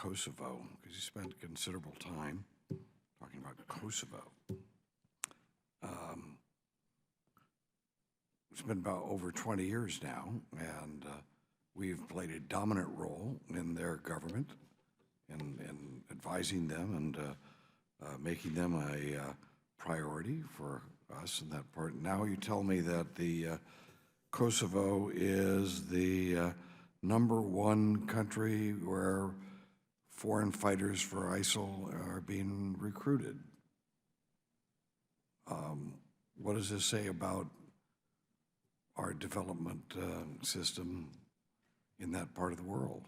Kosovo, because you spent considerable time talking about Kosovo. It's been about over 20 years now, and we've played a dominant role in their government, in advising them and making them a priority for us in that part. Now you tell me that the Kosovo is the #1 country where foreign fighters for ISIL are being recruited. What does this say about our development system in that part of the world?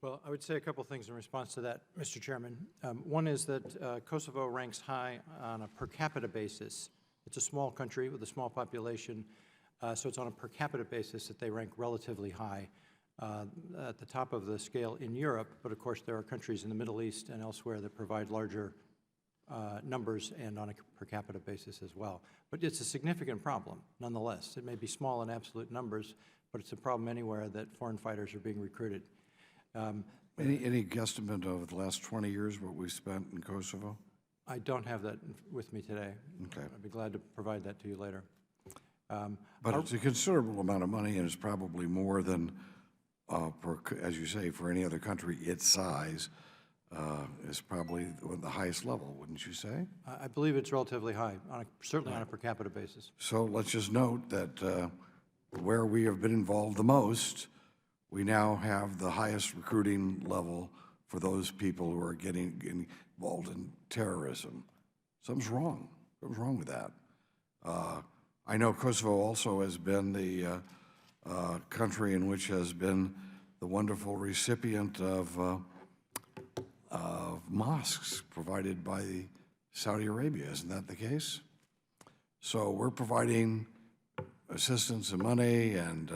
Well, I would say a couple things in response to that, Mr. Chairman. One is that Kosovo ranks high on a per capita basis. It's a small country with a small population, so it's on a per capita basis that they rank relatively high at the top of the scale in Europe, but of course there are countries in the Middle East and elsewhere that provide larger numbers and on a per capita basis as well. But it's a significant problem, nonetheless. It may be small in absolute numbers, but it's a problem anywhere that foreign fighters are being recruited. Any guesstimate over the last 20 years what we've spent in Kosovo? I don't have that with me today. Okay. I'd be glad to provide that to you later. But it's a considerable amount of money, and it's probably more than, as you say, for any other country its size, is probably the highest level, wouldn't you say? I believe it's relatively high, certainly on a per capita basis. So let's just note that where we have been involved the most, we now have the highest recruiting level for those people who are getting involved in terrorism. Something's wrong. Something's wrong with that. I know Kosovo also has been the country in which has been the wonderful recipient of mosques provided by Saudi Arabia. Isn't that the case? So we're providing assistance and money and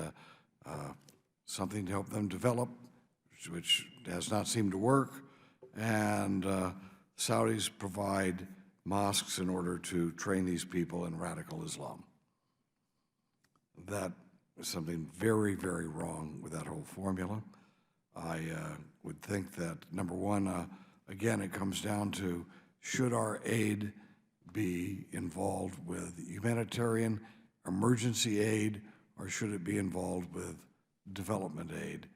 something to help them develop, which has not seemed to work, and Saudis provide mosques in order to train these people in radical Islam. That is something very, very wrong with that whole formula. I would think that, number one, again, it comes down to, should our aid be involved with humanitarian emergency aid, or should it be involved with development aid?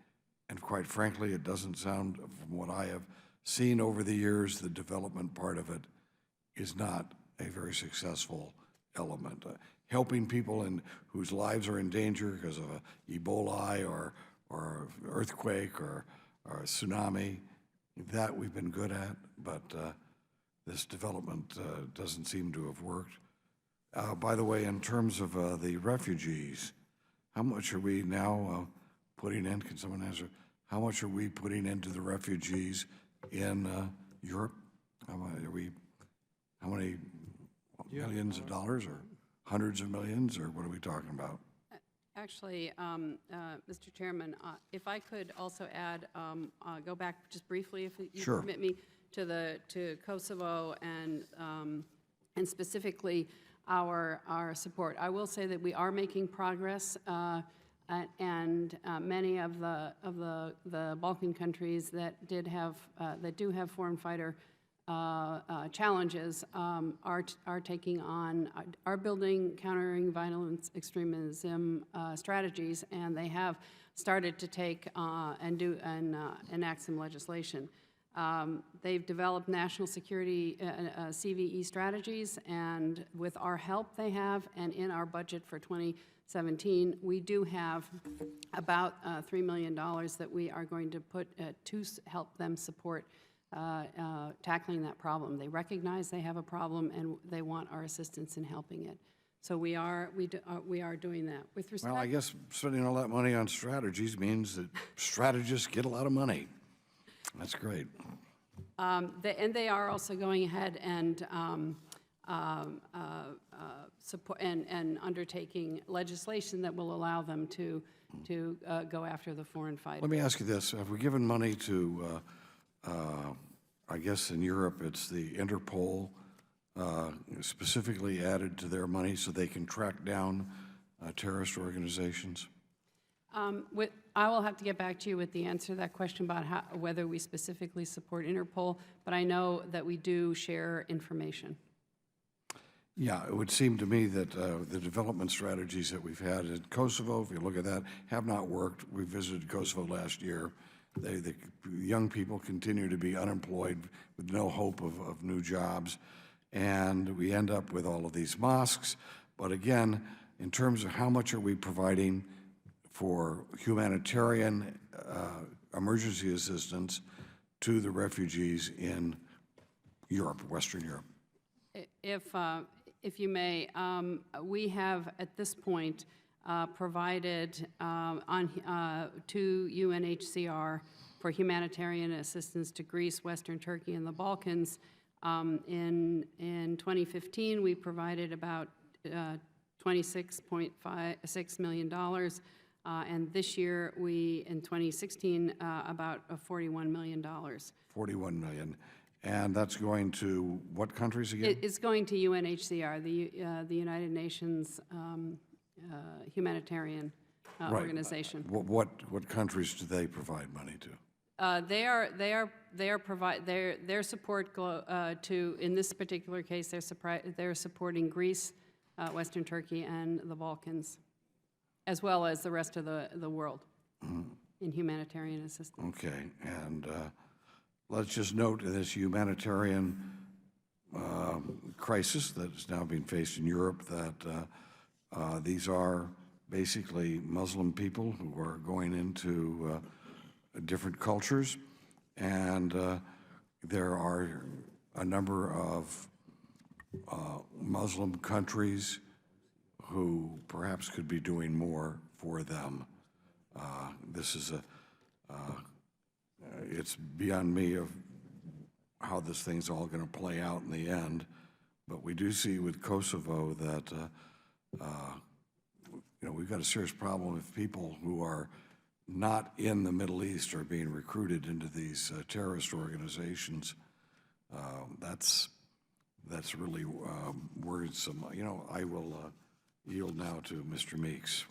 And quite frankly, it doesn't sound, from what I have seen over the years, the development part of it is not a very successful element. Helping people whose lives are in danger because of Ebola or earthquake or a tsunami, that we've been good at, but this development doesn't seem to have worked. By the way, in terms of the refugees, how much are we now putting in? Can someone answer? How much are we putting into the refugees in Europe? How many millions of dollars, or hundreds of millions, or what are we talking about? Actually, Mr. Chairman, if I could also add, go back just briefly, if you Sure. permit me, to Kosovo and specifically our support. I will say that we are making progress, and many of the Balkan countries that do have foreign fighter challenges are taking on, are building countering violence extremism strategies, and they have started to take and enact some legislation. They've developed national security CVE strategies, and with our help they have, and in our budget for 2017, we do have about $3 million that we are going to put to help them support tackling that problem. They recognize they have a problem, and they want our assistance in helping it. So we are doing that. With respect, Well, I guess spending all that money on strategies means that strategists get a lot of money. That's great. And they are also going ahead and support and undertaking legislation that will allow them to go after the foreign fighters. Let me ask you this. Have we given money to, I guess in Europe, it's the Interpol, specifically added to their money so they can track down terrorist organizations? I will have to get back to you with the answer to that question about whether we specifically support Interpol, but I know that we do share information. Yeah, it would seem to me that the development strategies that we've had in Kosovo, if you look at that, have not worked. We visited Kosovo last year. The young people continue to be unemployed with no hope of new jobs, and we end up with all of these mosques. But again, in terms of how much are we providing for humanitarian emergency assistance to the refugees in Europe, Western Europe? If you may, we have at this point provided to UNHCR for humanitarian assistance to Greece, Western Turkey, and the Balkans. In 2015, we provided about $26.6 million, and this year, in 2016, about $41 million. 41 million. And that's going to what countries again? It's going to UNHCR, the United Nations humanitarian organization. What countries do they provide money to? Their support to, in this particular case, they're supporting Greece, Western Turkey, and the Balkans, as well as the rest of the world in humanitarian assistance. Okay, and let's just note this humanitarian crisis that is now being faced in Europe, that these are basically Muslim people who are going into different cultures, and there are a number of Muslim countries who perhaps could be doing more for them. This is it's beyond me of how this thing's all going to play out in the end, but we do see with Kosovo that we've got a serious problem if people who are not in the Middle East are being recruited into these terrorist organizations. That's really worrisome. I will yield now to Mr. Meeks.